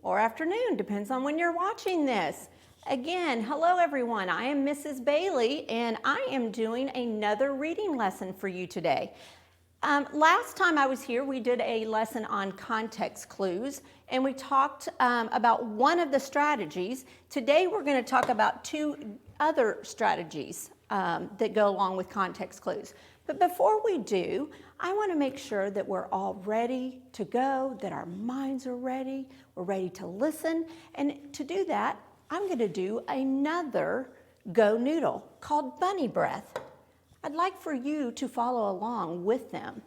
or afternoon, depends on when you're watching this. Again, hello everyone, I am Mrs. Bailey and I am doing another reading lesson for you today. Last time I was here, we did a lesson on context clues and we talked about one of the strategies. Today we're going to talk about two other strategies that go along with context clues. But before we do, I want to make sure that we're all ready to go, that our minds are ready, we're ready to listen. And to do that, I'm going to do another Go Noodle called Bunny Breath. I'd like for you to follow along with them.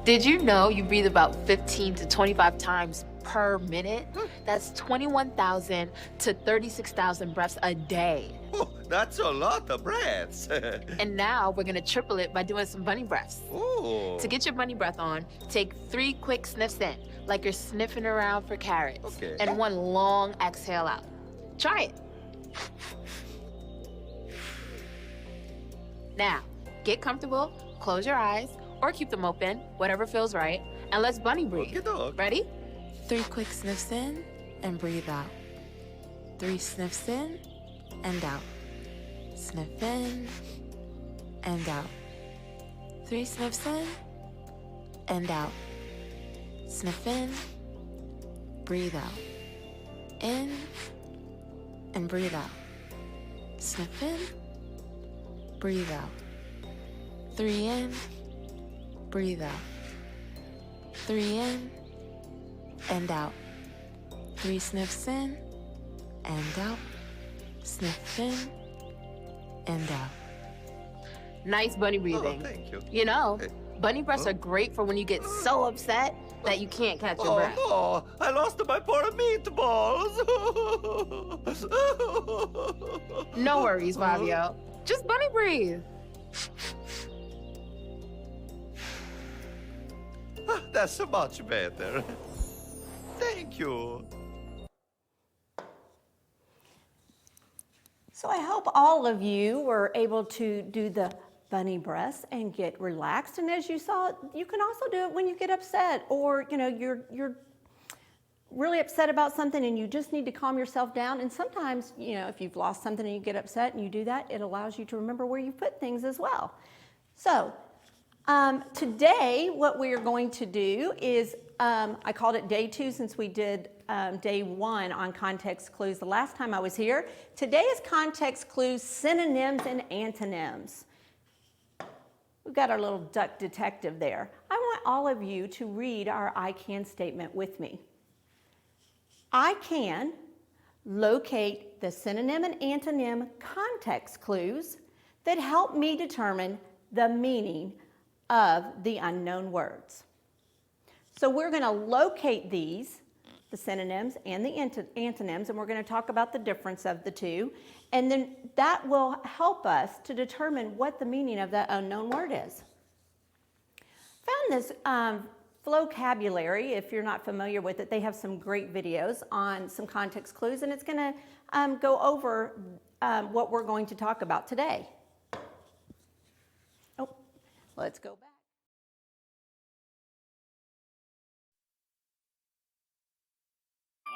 Did you know you breathe about 15 to 25 times per minute? That's 21,000 to 36,000 breaths a day. Oh, that's a lot of breaths. And now we're gonna triple it by doing some bunny breaths. Oh. To get your bunny breath on, take 3 quick sniffs in, like you're sniffing around for carrots. Okay. And 1 long exhale out. Try it. Now, get comfortable, close your eyes, or keep them open, whatever feels right, and let's bunny breathe. Okey-doke. Ready? 3 quick sniffs in and breathe out. 3 sniffs in and out. Sniff in and out. 3 sniffs in and out. Sniff in, breathe out. In and breathe out. Sniff in, breathe out. 3 in, breathe out. 3 in and out. 3 sniffs in and out. Sniff in and out. Nice bunny breathing. Oh, thank you. You know, Hey. bunny breaths are great for when you get so upset that you can't catch your breath. Oh, no, I lost my poor meatballs. No worries, Fabio. Just bunny breathe. That's much better. Thank you. So I hope all of you were able to do the bunny breaths and get relaxed. And as you saw, you can also do it when you get upset, or you're really upset about something and you just need to calm yourself down. And sometimes, if you've lost something and you get upset and you do that, it allows you to remember where you put things as well. So today, what we are going to do is, I called it day 2 since we did day 1 on context clues the last time I was here. Today is context clues, synonyms and antonyms. We've got our little duck detective there. I want all of you to read our I can statement with me. I can locate the synonym and antonym context clues that help me determine the meaning of the unknown words. So we're going to locate these, the synonyms and the antonyms, and we're going to talk about the difference of the two, and then that will help us to determine what the meaning of that unknown word is. Found this vocabulary. If you're not familiar with it, they have some great videos on some context clues, and it's going to go over what we're going to talk about today. Oh, let's go back.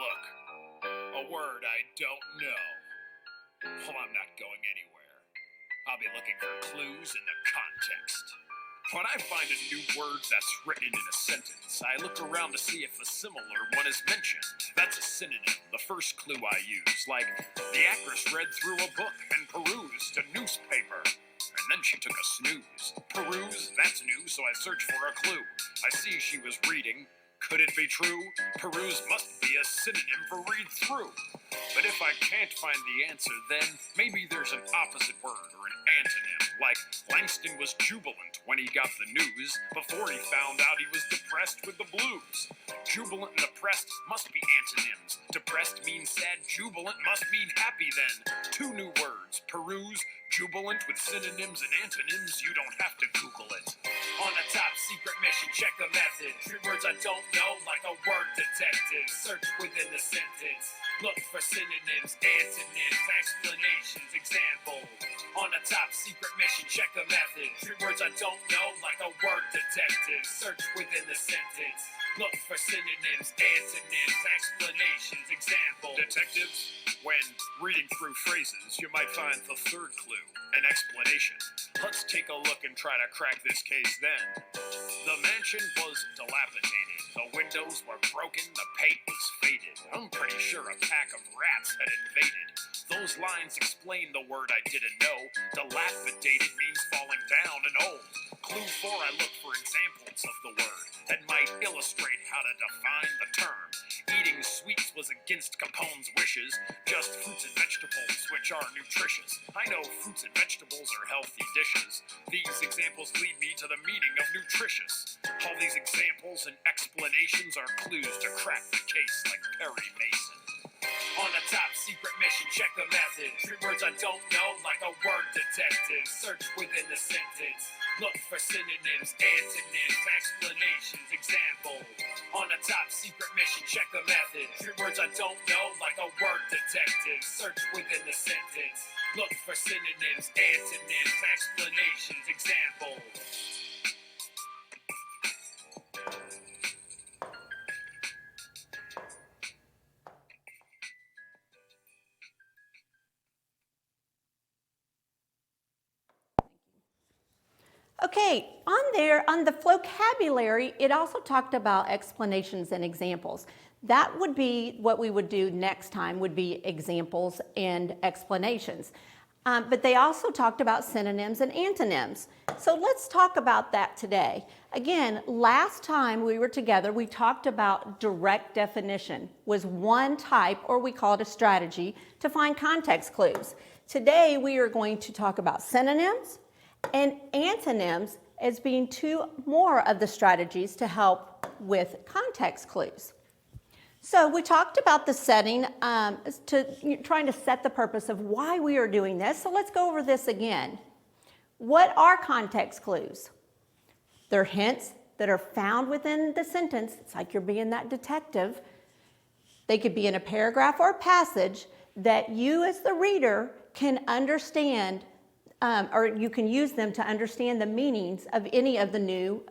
Look, a word I don't know. Well, I'm not going anywhere. I'll be looking for clues in the context. When I find a new word that's written in a sentence, I look around to see if a similar one is mentioned. That's a synonym, the first clue I use. Like, the actress read through a book and perused a newspaper. And then she took a snooze. Peruse, that's new, so I search for a clue. I see she was reading. Could it be true? Peruse must be a synonym for read through. But if I can't find the answer, then maybe there's an opposite word or an antonym. Like, Langston was jubilant when he got the news before he found out he was depressed with the blues. Jubilant and depressed must be antonyms. Depressed means sad, jubilant must mean happy then. 2 new words, peruse, jubilant with synonyms and antonyms. You don't have to Google it. On a top secret mission, check the method. 3 words I don't know, like a word detective. Search within the sentence. Look for synonyms, antonyms, explanations, example. On a top secret mission, check the method. 3 words I don't know, like a word detective. Search within the sentence. Look for synonyms, antonyms, detectives? When reading through phrases, you might find the third clue, an explanation. Let's take a look and try to crack this case then. The mansion was dilapidated. The windows were broken, the paint was faded. I'm pretty sure a pack of rats had invaded. Those lines explain the word I didn't know. Dilapidated means falling down and old. Clue 4, I look for examples of the word that might illustrate how to define the term. Eating sweets was against Capone's wishes, just fruits and vegetables which are nutritious. I know fruits and vegetables are healthy dishes. These examples lead me to the meaning of nutritious. All these examples and explanations are clues to crack the case like Perry Mason. On a top secret mission, check the method. 3 words I don't know, like a word detective. Search within the sentence. Look for synonyms, antonyms, explanations, example. On a top secret mission, check the method. 3 words I don't know, like a word detective. Search within the sentence. Look for synonyms, antonyms, explanations, example. Okay, on the vocabulary, it also talked about explanations and examples. That would be what we would do next time, would be examples and explanations. But they also talked about synonyms and antonyms. So let's talk about that today. Again, last time we were together, we talked about direct definition was one type, or we call it a strategy, to find context clues. Today we are going to talk about synonyms and antonyms as being 2 more of the strategies to help with context clues. So we talked about the setting, trying to set the purpose of why we are doing this. So let's go over this again. What are context clues? They're hints that are found within the sentence. It's like you're being that detective. They could be in a paragraph or a passage that you as the reader can understand, or you can use them to understand the meanings of any of the new,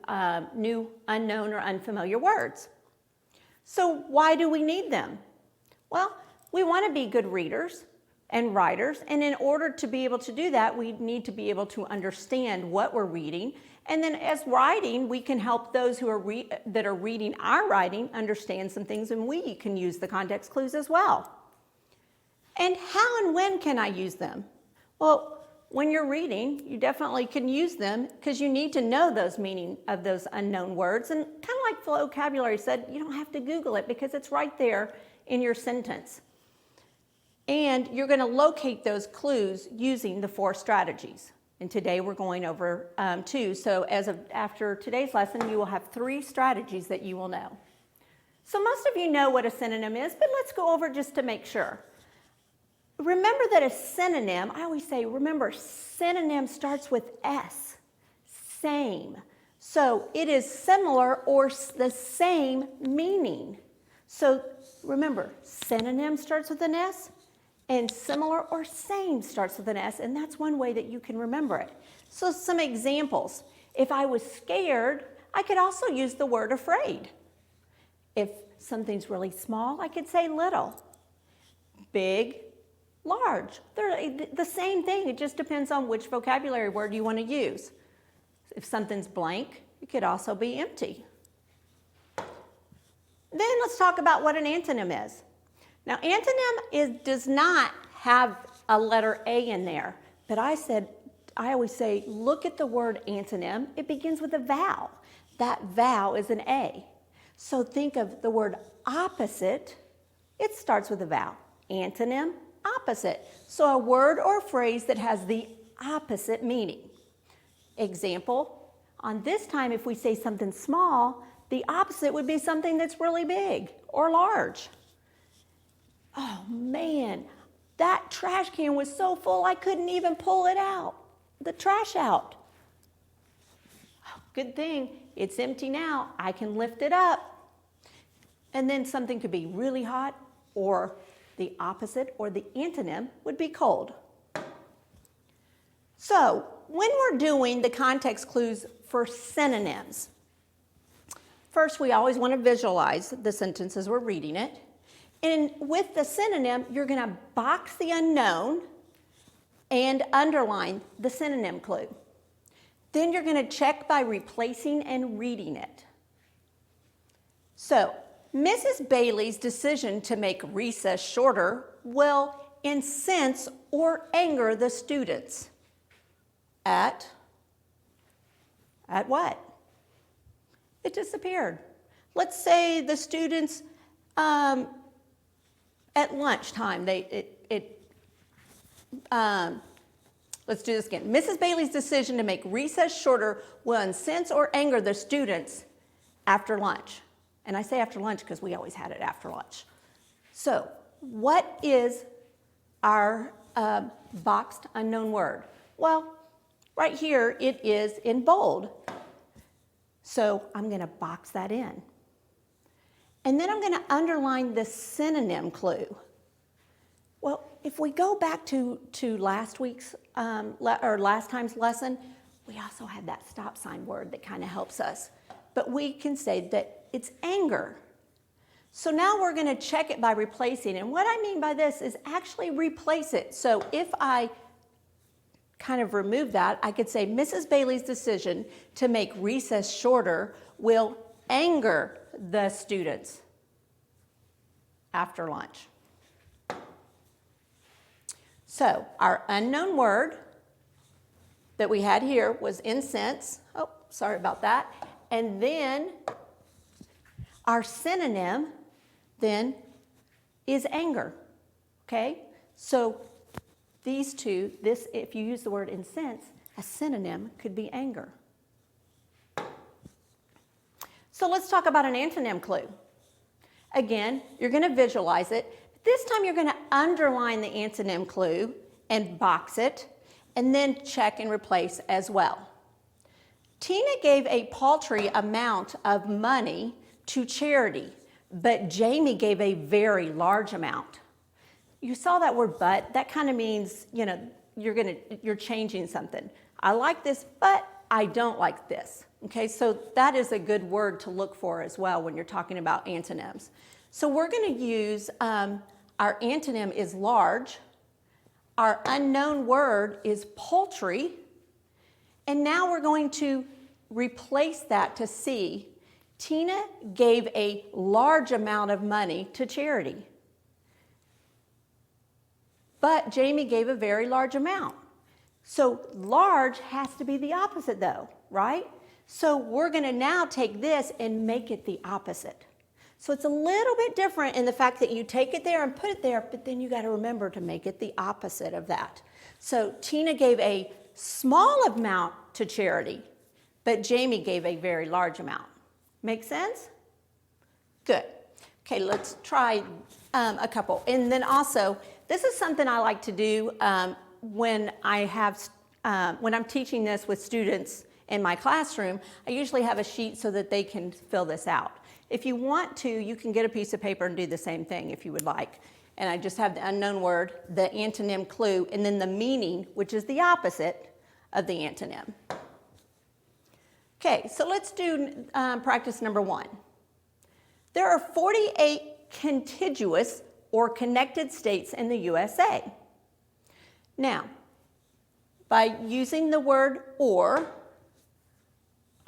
unknown, or unfamiliar words. So why do we need them? Well, we want to be good readers and writers, and in order to be able to do that, we need to be able to understand what we're reading. And then as writing, we can help those who are that are reading our writing understand some things, and we can use the context clues as well. And how and when can I use them? Well, when you're reading, you definitely can use them because you need to know those meaning of those unknown words. And kind of like vocabulary said, you don't have to Google it because it's right there in your sentence. And you're going to locate those clues using the 4 strategies. And today we're going over 2. So after today's lesson, you will have 3 strategies that you will know. So most of you know what a synonym is, but let's go over just to make sure. Remember that a synonym, I always say, remember, synonym starts with S, same. So it is similar or the same meaning. So remember, synonym starts with an S, and similar or same starts with an S, and that's one way that you can remember it. So some examples. If I was scared, I could also use the word afraid. If something's really small, I could say little. Big, large. They're the same thing. It just depends on which vocabulary word you want to use. If something's blank, it could also be empty. Then let's talk about what an antonym is. Now, antonym does not have a letter A in there, but I always say, look at the word antonym. It begins with a vowel. That vowel is an A. So think of the word opposite. It starts with a vowel. Antonym, opposite. So a word or phrase that has the opposite meaning. Example, on this time, if we say something small, the opposite would be something that's really big or large. Oh man, that trash can was so full I couldn't even pull it out, the trash out. Good thing it's empty now. I can lift it up. And then something could be really hot, or the opposite or the antonym would be cold. So when we're doing the context clues for synonyms, first we always want to visualize the sentence as we're reading it. And with the synonym, you're going to box the unknown and underline the synonym clue. Then you're going to check by replacing and reading it. So, Mrs. Bailey's decision to make recess shorter will incense or anger the students. At what? It disappeared. Let's say the students at lunchtime, let's do this again. Mrs. Bailey's decision to make recess shorter will incense or anger the students after lunch. And I say after lunch because we always had it after lunch. So, what is our boxed unknown word? Well, right here it is in bold. So I'm going to box that in. And then I'm going to underline the synonym clue. Well, if we go back to last week's or last time's lesson, we also had that stop sign word that kind of helps us. But we can say that it's anger. So now we're going to check it by replacing. And what I mean by this is actually replace it. So if I kind of remove that, I could say Mrs. Bailey's decision to make recess shorter will anger the students after lunch. So our unknown word that we had here was incense. Oh, sorry about that. And then our synonym then is anger. Okay? So these two, if you use the word incense, a synonym could be anger. So let's talk about an antonym clue. Again, you're going to visualize it. This time you're going to underline the antonym clue and box it, and then check and replace as well. Tina gave a paltry amount of money to charity, but Jamie gave a very large amount. You saw that word but. That kind of means, you're changing something. I like this, but I don't like this. Okay, so that is a good word to look for as well when you're talking about antonyms. So we're going to use, our antonym is large. Our unknown word is paltry. And now we're going to replace that to see Tina gave a large amount of money to charity. But Jamie gave a very large amount. So large has to be the opposite though, right? So we're going to now take this and make it the opposite. So it's a little bit different in the fact that you take it there and put it there, but then you got to remember to make it the opposite of that. So Tina gave a small amount to charity, but Jamie gave a very large amount. Make sense? Good. Okay, let's try a couple. And then also, this is something I like to do when I'm teaching this with students in my classroom. I usually have a sheet so that they can fill this out. If you want to, you can get a piece of paper and do the same thing if you would like. And I just have the unknown word, the antonym clue, and then the meaning, which is the opposite of the antonym. Okay, so let's do practice number 1. There are 48 contiguous or connected states in the USA. Now, by using the word or,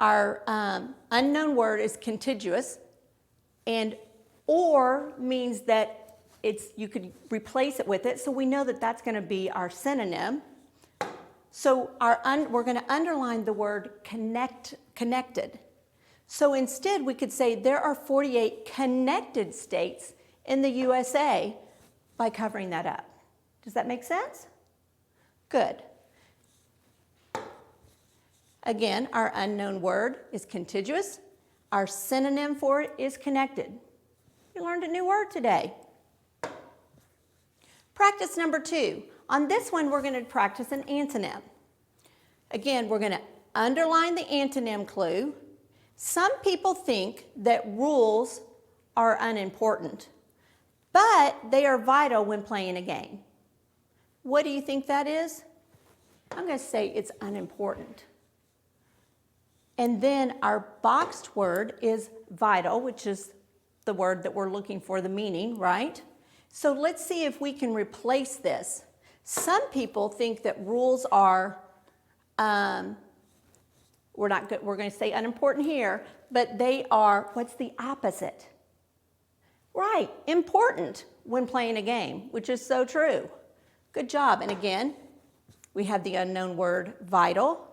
our unknown word is contiguous, and or means that you could replace it with it, so we know that that's going to be our synonym. So we're going to underline the word connected. So instead we could say there are 48 connected states in the USA by covering that up. Does that make sense? Good. Again, our unknown word is contiguous. Our synonym for it is connected. You learned a new word today. Practice number 2. On this one, we're going to practice an antonym. Again, we're going to underline the antonym clue. Some people think that rules are unimportant, but they are vital when playing a game. What do you think that is? I'm going to say it's unimportant. And then our boxed word is vital, which is the word that we're looking for, the meaning, right? So let's see if we can replace this. Some people think that rules are, we're going to say unimportant here, but they are, what's the opposite? Right, important when playing a game, which is so true. Good job. And again, we have the unknown word vital.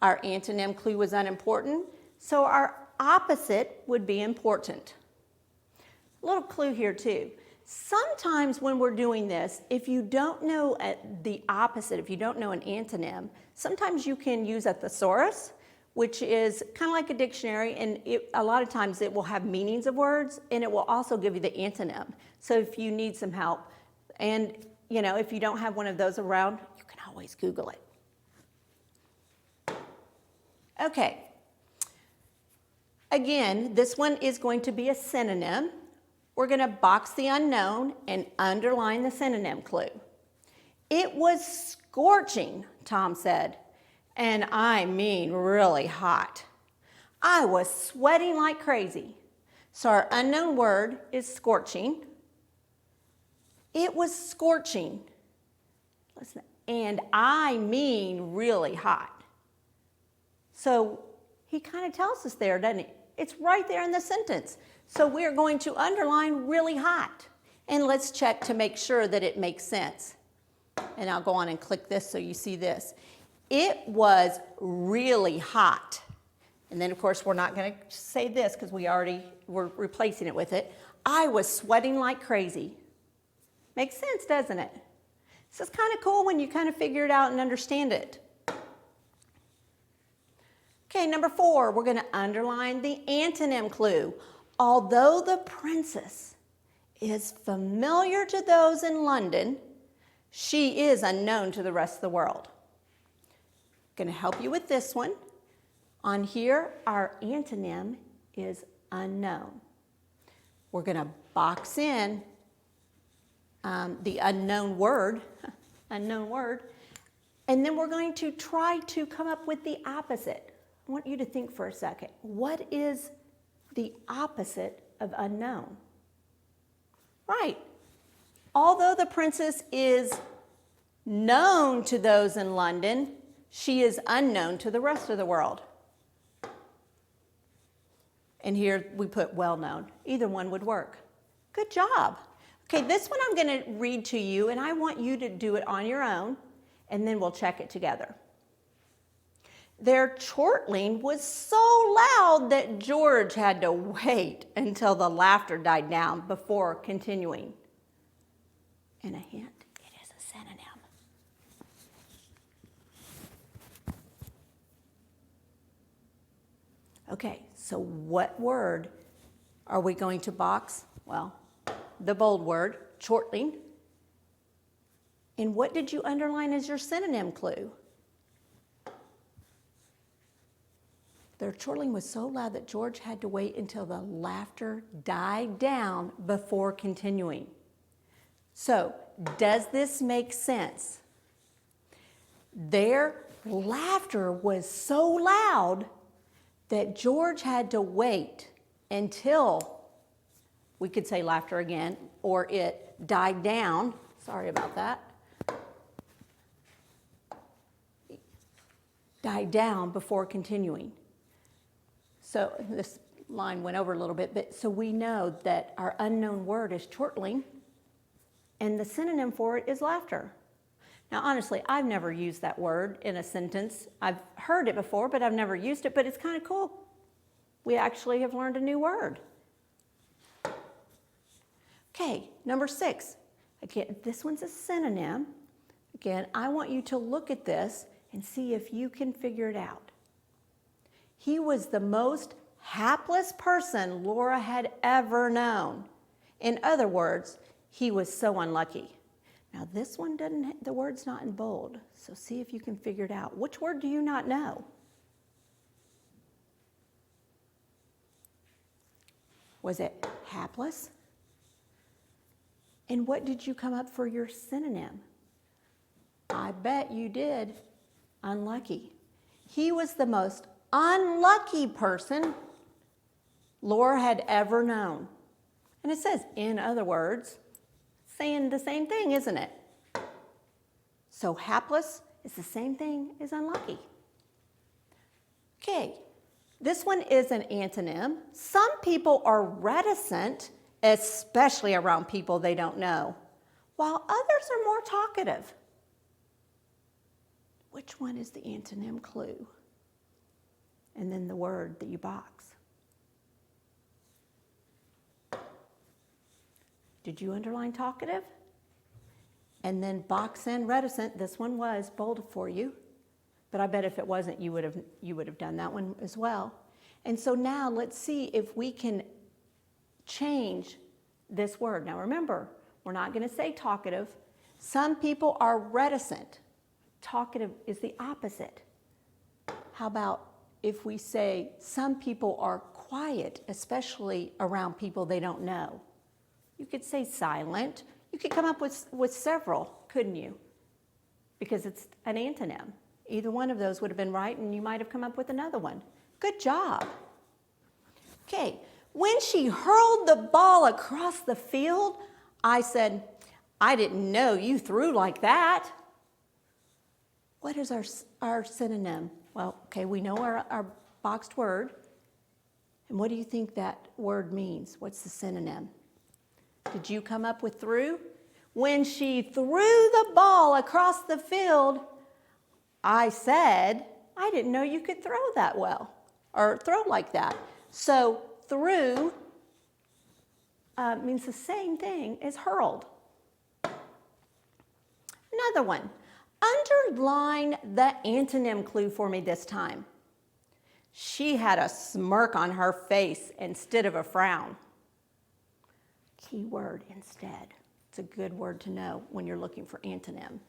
Our antonym clue was unimportant, so our opposite would be important. A little clue here too. Sometimes when we're doing this, if you don't know the opposite, if you don't know an antonym, sometimes you can use a thesaurus, which is kind of like a dictionary, and a lot of times it will have meanings of words, and it will also give you the antonym. So if you need some help, and if you don't have one of those around, you can always Google it. Okay. Again, this one is going to be a synonym. We're going to box the unknown and underline the synonym clue. It was scorching, Tom said, and I mean really hot. I was sweating like crazy. So our unknown word is scorching. It was scorching. Listen, and I mean really hot. So he kind of tells us there, doesn't he? It's right there in the sentence. So we're going to underline really hot. And let's check to make sure that it makes sense. And I'll go on and click this so you see this. It was really hot. And then, of course, we're not going to say this because we're replacing it with it. I was sweating like crazy. Makes sense, doesn't it? This is kind of cool when you kind of figure it out and understand it. Okay, number 4, we're going to underline the antonym clue. Although the princess is familiar to those in London, she is unknown to the rest of the world. Going to help you with this one. On here, our antonym is unknown. We're going to box in the unknown word, and then we're going to try to come up with the opposite. I want you to think for a second. What is the opposite of unknown? Right. Although the princess is known to those in London, she is unknown to the rest of the world. And here we put well known. Either one would work. Good job. Okay, this one I'm going to read to you, and I want you to do it on your own, and then we'll check it together. Their chortling was so loud that George had to wait until the laughter died down before continuing. And a hint, it is a synonym. Okay, so what word are we going to box? Well, the bold word, chortling. And what did you underline as your synonym clue? Their chortling was so loud that George had to wait until the laughter died down before continuing. So, does this make sense? Their laughter was so loud that George had to wait until, we could say laughter again, or it died down. Sorry about that. Died down before continuing. So this line went over a little bit, but so we know that our unknown word is chortling, and the synonym for it is laughter. Now, honestly, I've never used that word in a sentence. I've heard it before, but I've never used it, but it's kind of cool. We actually have learned a new word. Okay, number 6. Again, this one's a synonym. Again, I want you to look at this and see if you can figure it out. He was the most hapless person Laura had ever known. In other words, he was so unlucky. Now this one the word's not in bold, so see if you can figure it out. Which word do you not know? Was it hapless? And what did you come up for your synonym? I bet you did. Unlucky. He was the most unlucky person Laura had ever known. And it says, in other words, saying the same thing, isn't it? So hapless is the same thing as unlucky. Okay, this one is an antonym. Some people are reticent, especially around people they don't know, while others are more talkative. Which one is the antonym clue? And then the word that you box. Did you underline talkative? And then box in reticent. This one was bold for you, but I bet if it wasn't, you would have done that one as well. And so now let's see if we can change this word. Now remember, we're not going to say talkative. Some people are reticent. Talkative is the opposite. How about if we say some people are quiet, especially around people they don't know? You could say silent. You could come up with several, couldn't you? Because it's an antonym. Either one of those would have been right, and you might have come up with another one. Good job. Okay, when she hurled the ball across the field, I said, I didn't know you threw like that. What is our synonym? Well, okay, we know our boxed word. And what do you think that word means? What's the synonym? Did you come up with threw? When she threw the ball across the field, I said, I didn't know you could throw that well, or throw like that. So threw means the same thing as hurled. Another one. Underline the antonym clue for me this time. She had a smirk on her face instead of a frown. Keyword instead. It's a good word to know when you're looking for antonyms.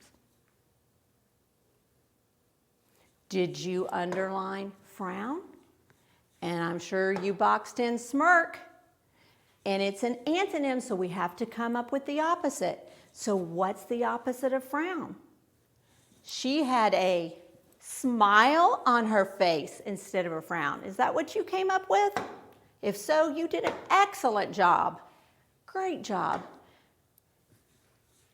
Did you underline frown? And I'm sure you boxed in smirk. And it's an antonym, so we have to come up with the opposite. So what's the opposite of frown? She had a smile on her face instead of a frown. Is that what you came up with? If so, you did an excellent job. Great job.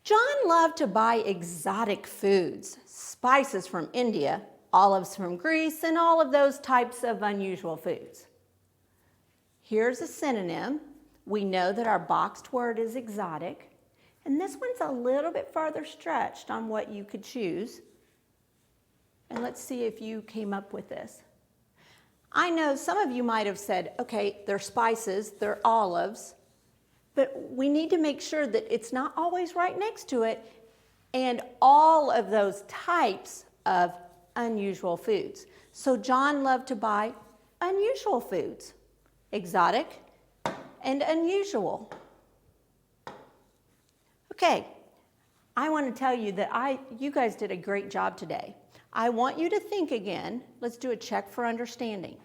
John loved to buy exotic foods, spices from India, olives from Greece, and all of those types of unusual foods. Here's a synonym. We know that our boxed word is exotic, and this one's a little bit farther stretched on what you could choose. And let's see if you came up with this. I know some of you might have said, okay, they're spices, they're olives, but we need to make sure that it's not always right next to it, and all of those types of unusual foods. So John loved to buy unusual foods, exotic and unusual. Okay, I want to tell you that you guys did a great job today. I want you to think again. Let's do a check for understanding.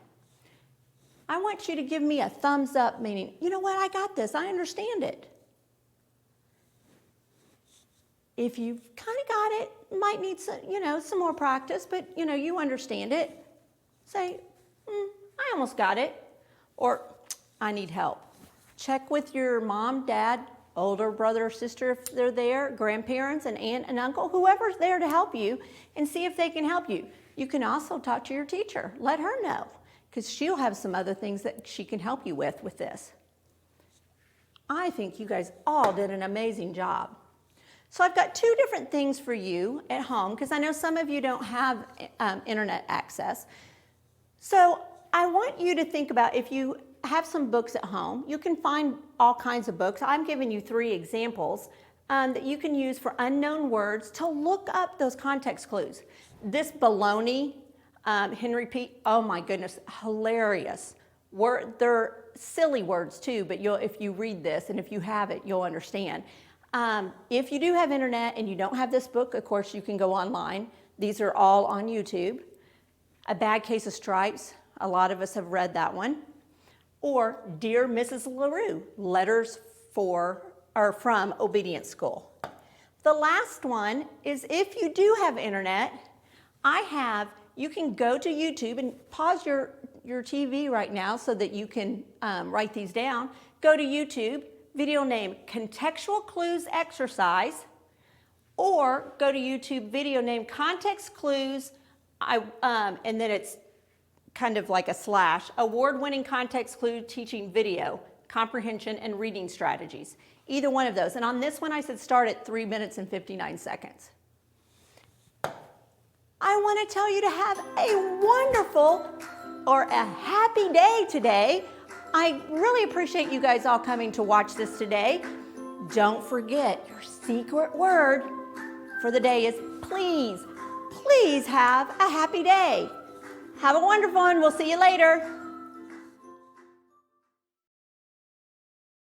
I want you to give me a thumbs up, meaning, you know what, I got this, I understand it. If you've kind of got it, might need some more practice, but you understand it. Say, I almost got it, or I need help. Check with your mom, dad, older brother or sister if they're there, grandparents, and aunt and uncle, whoever's there to help you, and see if they can help you. You can also talk to your teacher. Let her know, because she'll have some other things that she can help you with this. I think you guys all did an amazing job. So I've got two different things for you at home, because I know some of you don't have internet access. So I want you to think about, if you have some books at home, you can find all kinds of books. I'm giving you 3 examples that you can use for unknown words to look up those context clues. This baloney, Henry P., oh my goodness, hilarious. They're silly words too, but if you read this and if you have it, you'll understand. If you do have internet and you don't have this book, of course, you can go online. These are all on YouTube. A Bad Case of Stripes, a lot of us have read that one. Or Dear Mrs. LaRue, letters from Obedience School. The last one is, if you do have internet, you can go to YouTube and pause your TV right now so that you can write these down. Go to YouTube, video named Contextual Clues Exercise, or go to YouTube video named Context Clues, and then it's kind of like a slash, award-winning context clue teaching video, comprehension and reading strategies. Either one of those. And on this one, I said start at 3 minutes and 59 seconds. I want to tell you to have a wonderful or a happy day today. I really appreciate you guys all coming to watch this today. Don't forget, your secret word for the day is please, please have a happy day. Have a wonderful one. We'll see you later.